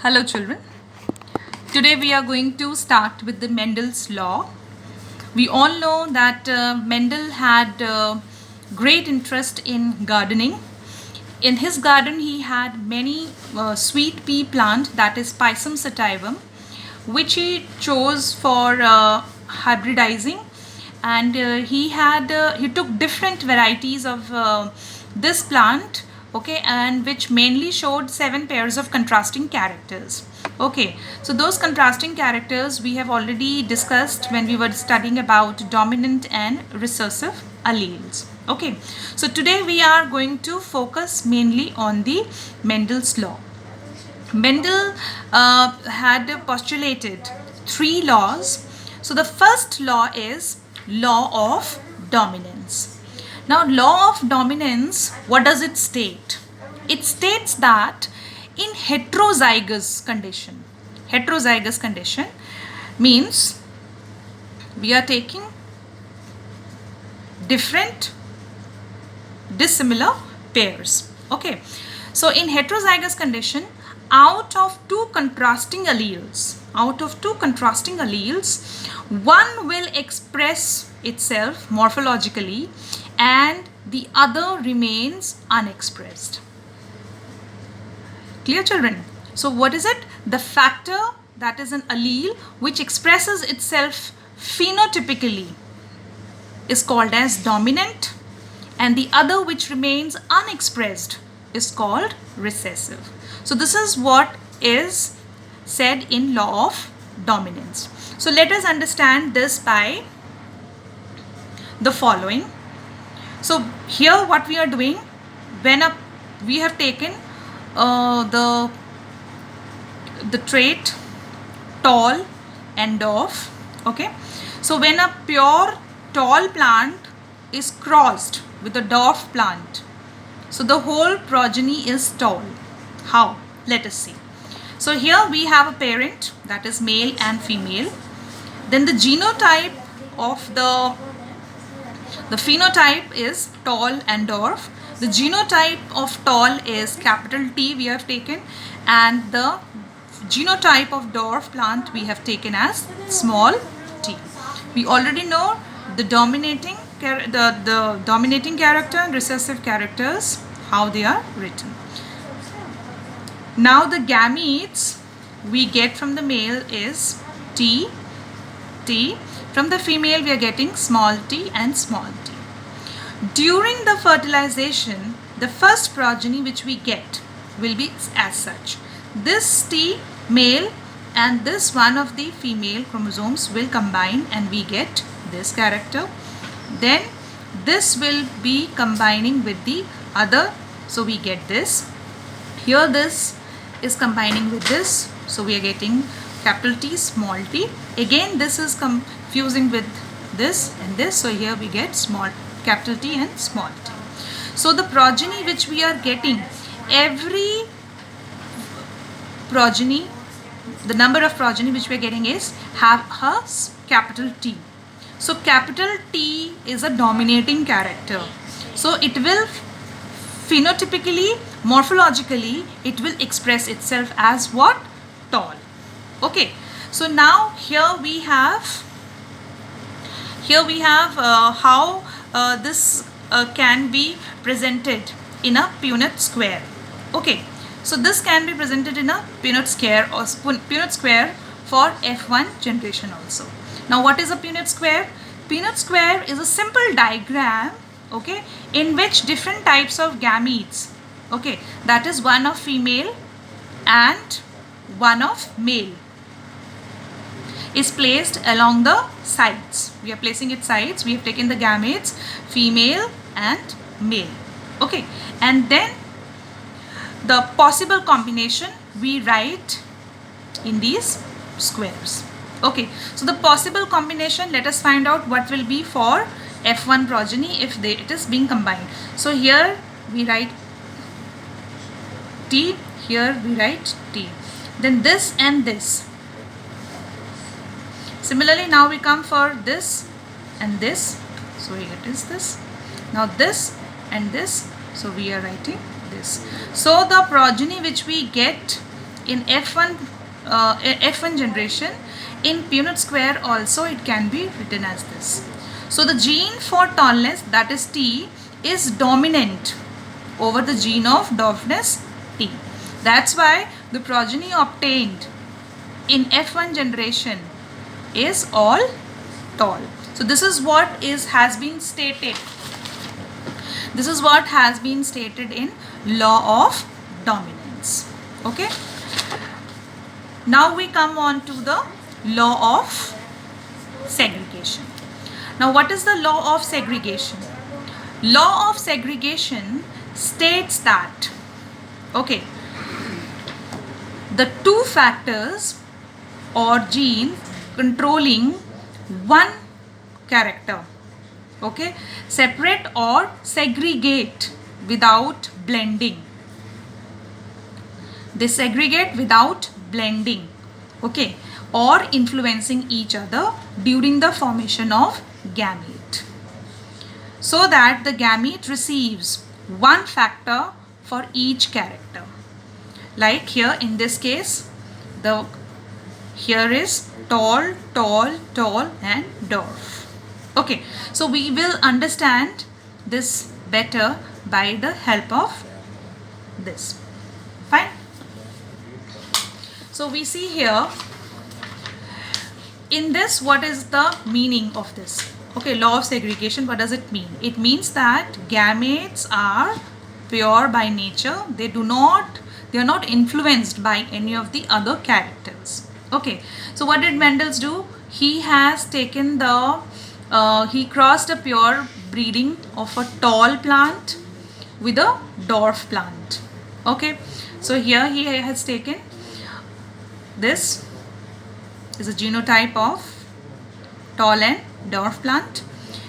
Hello children. Today we are going to start with the Mendel's law. We all know that Mendel had great interest in gardening. In his garden he had many sweet pea plant, that is Pisum sativum, which he chose for hybridizing, and he took different varieties of this plant, okay, and which mainly showed 7 pairs of contrasting characters. Okay, so those contrasting characters we have already discussed when we were studying about dominant and recessive alleles. Okay, so today we are going to focus mainly on the Mendel's law. Mendel had postulated 3 laws. So the first law is law of dominance. Now, law of dominance, what does it state? It states that in heterozygous condition means we are taking different dissimilar pairs. Okay, so in heterozygous condition, out of two contrasting alleles, one will express itself morphologically and the other remains unexpressed. Clear, children? So what is it? The factor that is an allele which expresses itself phenotypically is called as dominant, and the other which remains unexpressed is called recessive. So this is what is said in law of dominance. So let us understand this by the following. So here what we are doing, when we have taken the trait tall and dwarf. Okay, so when a pure tall plant is crossed with a dwarf plant, so the whole progeny is tall. How? Let us see. So here we have a parent, that is male and female. Then the genotype of the phenotype is tall and dwarf. The genotype of tall is capital T we have taken, and the genotype of dwarf plant we have taken as small t. We already know the dominating character and recessive characters, how they are written. Now the gametes we get from the male is T. From the female we are getting small t and small t. During the fertilization, the first progeny which we get will be as such. This T male and this one of the female chromosomes will combine and we get this character. Then this will be combining with the other, so we get this. Here this is combining with this, so we are getting capital T, small t. Again this is fusing with this and this, so here we get small capital T and small t. So the progeny which we are getting, every progeny, the number of progeny which we are getting is have a capital T. So capital T is a dominating character. So it will phenotypically, morphologically, it will express itself as what? Tall. Okay. So now here we have how this can be presented in a Punnett square. Okay. So this can be presented in a Punnett square for F1 generation also. Now what is a Punnett square? Punnett square is a simple diagram, okay, in which different types of gametes, okay, that is one of female and one of male, is placed along the sides. We are placing it sides. We have taken the gametes female and male, okay, and then the possible combination we write in these squares. Okay, so the possible combination, let us find out what will be for F1 progeny if it is being combined. So here we write T, here we write T. Then this and this. Similarly, now we come for this and this. So here it is this. Now this and this. So we are writing this. So the progeny which we get in F1 generation, in Punnett square also it can be written as this. So the gene for tallness, that is T, is dominant over the gene of dwarfness T. That's why the progeny obtained in F1 generation is all tall. So this is what has been stated. This is what has been stated in law of dominance. Okay. Now we come on to the law of segregation. Now what is the law of segregation? Law of segregation states that, okay, the two factors or gene controlling one character, okay, separate or segregate without blending. They segregate without blending, okay, or influencing each other during the formation of gamete, so that the gamete receives one factor for each character. Like here in this case, here is tall, tall, tall and dwarf. Okay, so we will understand this better by the help of this. Fine. So we see here in this, what is the meaning of this? Okay, law of segregation, what does it mean? It means that gametes are pure by nature. They are not influenced by any of the other characters. Okay, so what did Mendel do? He has taken he crossed a pure breeding of a tall plant with a dwarf plant. Okay, so here he has taken, this is a genotype of tall and dwarf plant.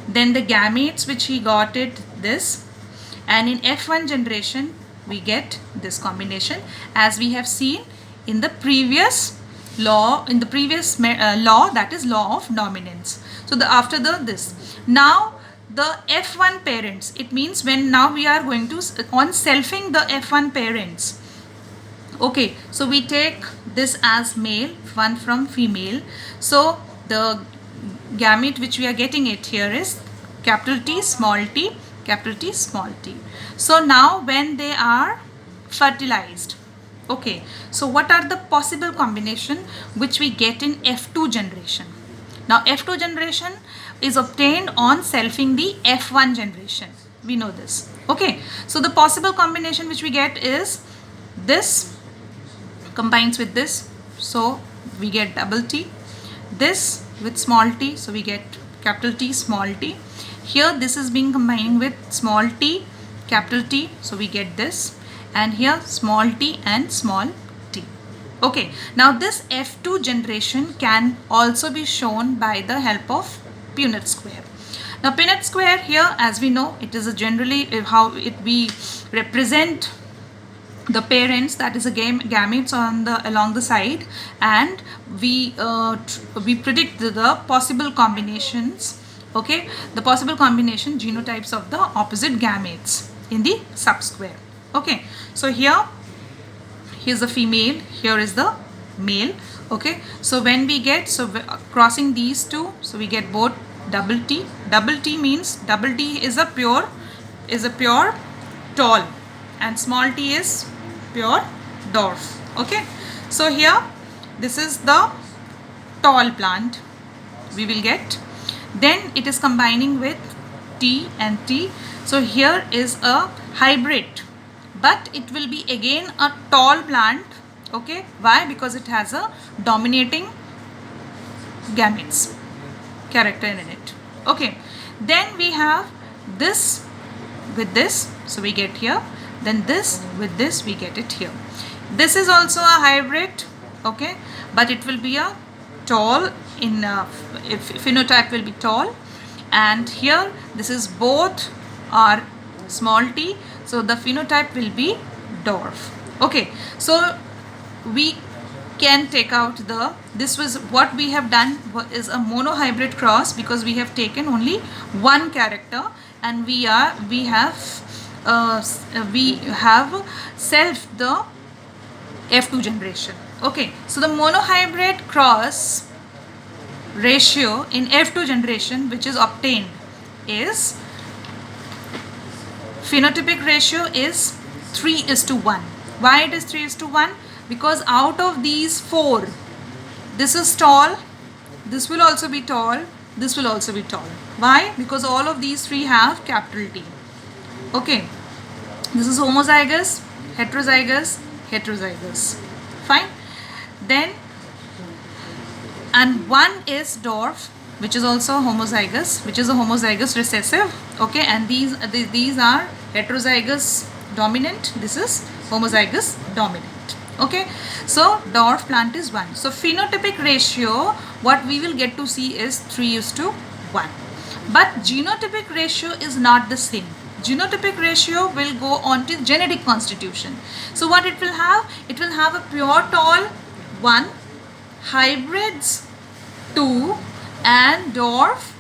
Then the gametes which he got it this, and in F1 generation we get this combination, as we have seen in the previous law, law, that is law of dominance. So after this, now the F1 parents, it means when now we are going to on selfing the F1 parents. Okay, so we take this as male, one from female. So the gamete which we are getting it here is capital T, small t, capital T, small t. So now when they are fertilized, okay, so what are the possible combination which we get in F2 generation? Now F2 generation is obtained on selfing the F1 generation. We know this. Okay, so the possible combination which we get is this combines with this, so we get double T. This with small t, so we get capital T, small t. Here this is being combined with small t, capital T, so we get this. And here small t and small t. Okay, now this F2 generation can also be shown by the help of Punnett square. Now Punnett square here, as we know, it is a generally how we represent the parents, that is a gametes on along the side, and we predict the possible combinations, okay, the possible combination genotypes of the opposite gametes in the subsquare. Okay, so here's the female, here is the male. Okay, so when we get, so crossing these two, so we get both double T. Double T means double T is a pure tall, and small t is pure dwarf. Okay, so here this is the tall plant we will get, then it is combining with T and T. So here is a hybrid, but it will be again a tall plant. Okay, why? Because it has a dominating gametes character in it. Okay, then we have this with this, so we get here, then this with this, we get it here. This is also a hybrid, okay, but it will be a tall in phenotype will be tall, and here this is both are small t, so the phenotype will be dwarf. Okay, so we can take out this was what we have done is a monohybrid cross, because we have taken only one character, and we have self the F2 generation. Okay, so the monohybrid cross ratio in F2 generation which is obtained is, phenotypic ratio is 3:1. Why it is 3:1? Because out of these four, this is tall, this will also be tall, this will also be tall. Why? Because all of these three have capital T. Okay, this is homozygous, heterozygous, heterozygous. Fine. Then, and one is dwarf, which is also homozygous, which is a homozygous recessive. Okay, and these are heterozygous dominant, this is homozygous dominant. Okay, so dwarf plant is 1. So phenotypic ratio, what we will get to see is 3:1. But genotypic ratio is not the same. Genotypic ratio will go on to genetic constitution. So what it will have? It will have a pure tall 1, hybrids 2, and dwarf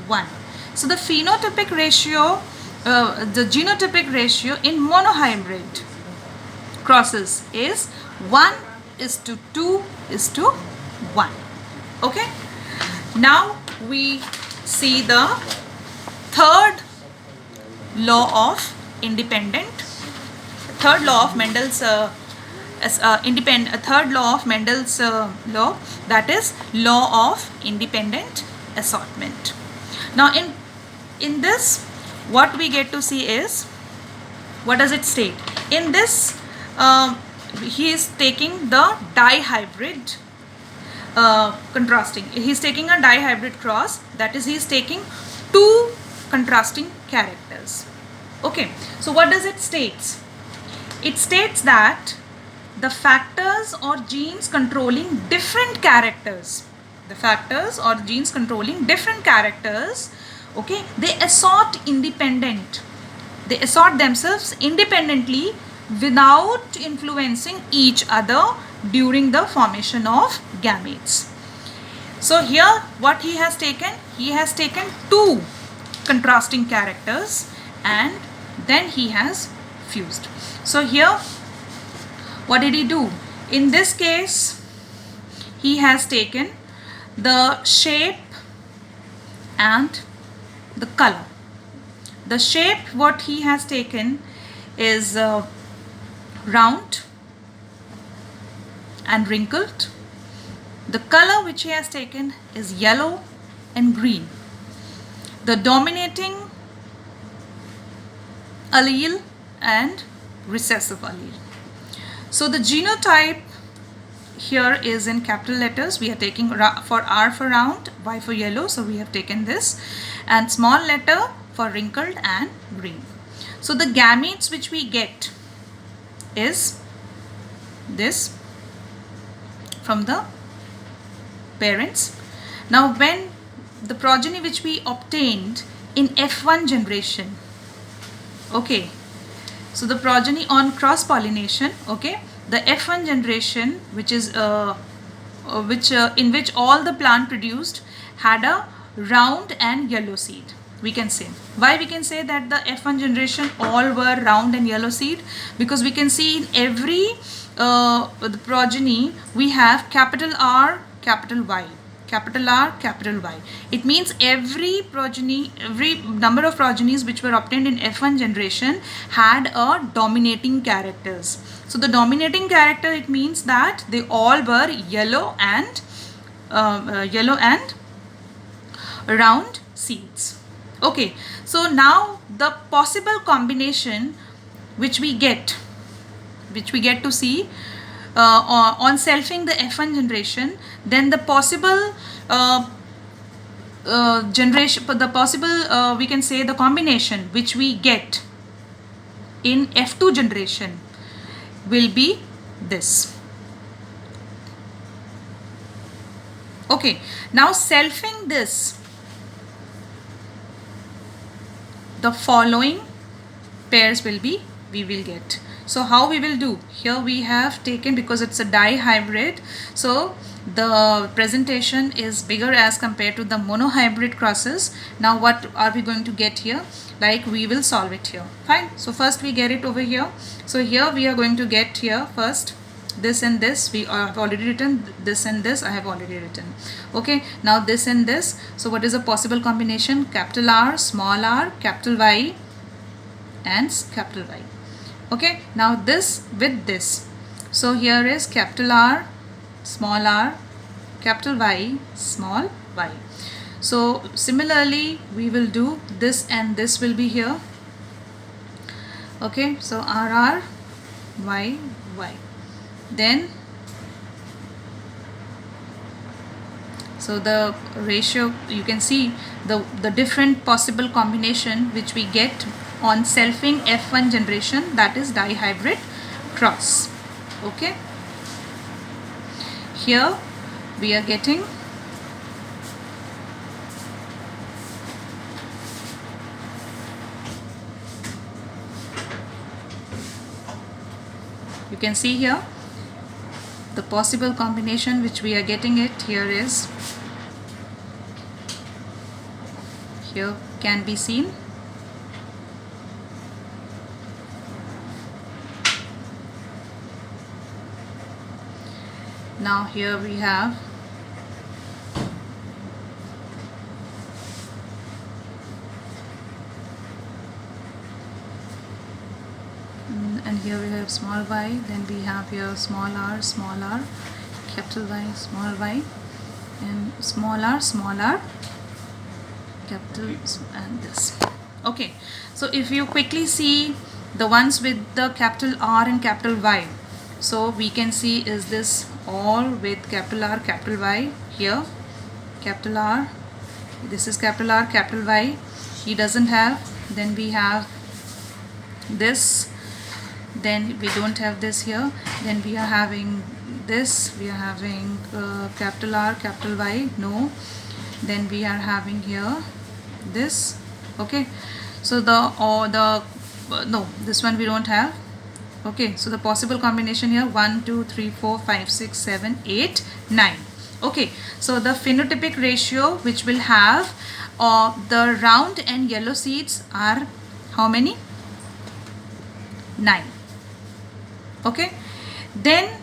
1. So the phenotypic ratio, the genotypic ratio in monohybrid crosses is 1:2:1. Okay, now we see the third law of independent, third law of Mendel's third law of Mendel's law, that is law of independent assortment. Now in this, what we get to see is, what does it state? In this, he is taking the dihybrid contrasting. He is taking a dihybrid cross, that is he is taking two contrasting characters. Okay, so what does it states? It states that the factors or genes controlling different characters, the factors or genes controlling different characters, okay, they assort independent, they assort themselves independently without influencing each other during the formation of gametes. So here what he has taken two contrasting characters and then he has fused. So here what did he do? In this case, he has taken the shape and the color. The shape what he has taken is round and wrinkled. The color which he has taken is yellow and green. The dominating allele and recessive allele. So the genotype here is in capital letters. We are taking for R for round, Y for yellow, so we have taken this, and small letter for wrinkled and green. So the gametes which we get is this from the parents. Now when the progeny which we obtained in F1 generation, okay, so the progeny on cross pollination, okay, the F1 generation which is in which all the plant produced had a round and yellow seed, we can say. Why we can say that the F1 generation all were round and yellow seed? Because we can see in every the progeny we have capital R, capital Y, capital R, capital Y. It means every progeny, every number of progenies which were obtained in F1 generation had a dominating characters. So the dominating character, it means that they all were yellow and round seeds. Okay, so now the possible combination which we get to see on selfing the F1 generation, then the possible generation, the possible we can say the combination which we get in F2 generation will be this. Okay, now selfing this, the following pairs will be, we will get. So how we will do? Here we have taken, because it's a dihybrid, so the presentation is bigger as compared to the monohybrid crosses. Now what are we going to get here? Like we will solve it here. Fine. So first we get it over here. So here we are going to get here first this and this we have already written, this and this I have already written. Okay, now this and this, so what is a possible combination? Capital R, small r, capital Y and capital Y. Okay, now this with this, so here is capital R, capital Y, small y. So similarly we will do this and this will be here. Okay, so RR, Y, Y. Then so the ratio, you can see the different possible combination which we get on selfing F1 generation, that is dihybrid cross. Okay, here we are getting you can see here the possible combination which we are getting it here is, here can be seen. Now here we have and here we have small y, then we have here small r, capital Y, small y, and small r, capital, and this. Okay, so if you quickly see the ones with the capital R and capital Y, so we can see is this all with capital R, capital Y. Here capital R, this is capital R, capital Y, he doesn't have. Then we have this, then we don't have this here. Then we are having this, we are having capital R, capital Y, no. Then we are having here this. Okay, so no, this one we don't have. Okay, so the possible combination here 1 2 3 4 5 6 7 8 9. Okay, so the phenotypic ratio which will have the round and yellow seeds are how many? 9. Okay, then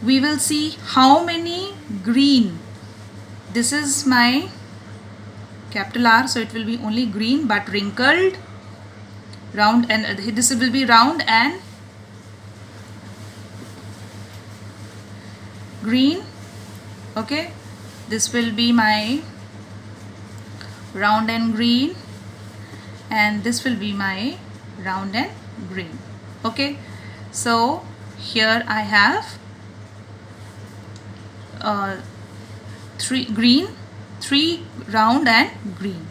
we will see how many green. This is my capital R, so it will be only green but wrinkled, round, and this will be round and green. Okay, this will be my round and green, and this will be my round and green. Okay, so here I have 3 green, 3 round and green.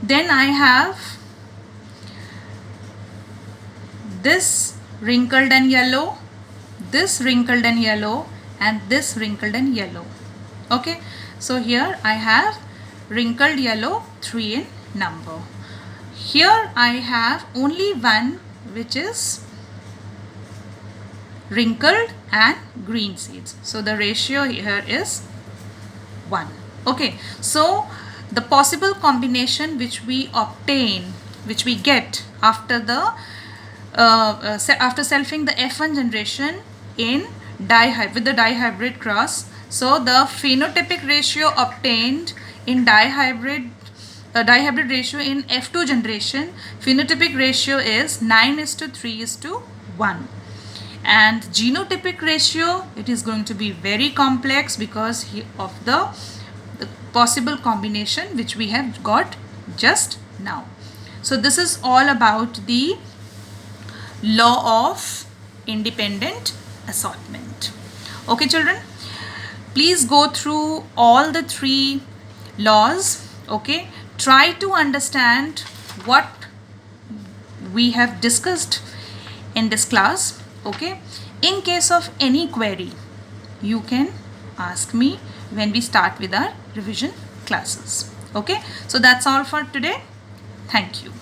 Then I have this wrinkled and yellow, this wrinkled and yellow, and this wrinkled and yellow. Okay, so here I have wrinkled yellow 3 in number. Here I have only one which is wrinkled and green seeds, so the ratio here is 1. Okay, so the possible combination which we obtain, which we get after the after selfing the F1 generation in with the dihybrid cross, so the phenotypic ratio obtained in dihybrid ratio in F2 generation, phenotypic ratio is 9:3:1. And genotypic ratio, it is going to be very complex because of the possible combination which we have got just now. So this is all about the law of independent assortment. Okay children, please go through all the 3 laws. Okay, try to understand what we have discussed in this class. Okay, in case of any query you can ask me when we start with our revision classes. Okay, so that's all for today. Thank you.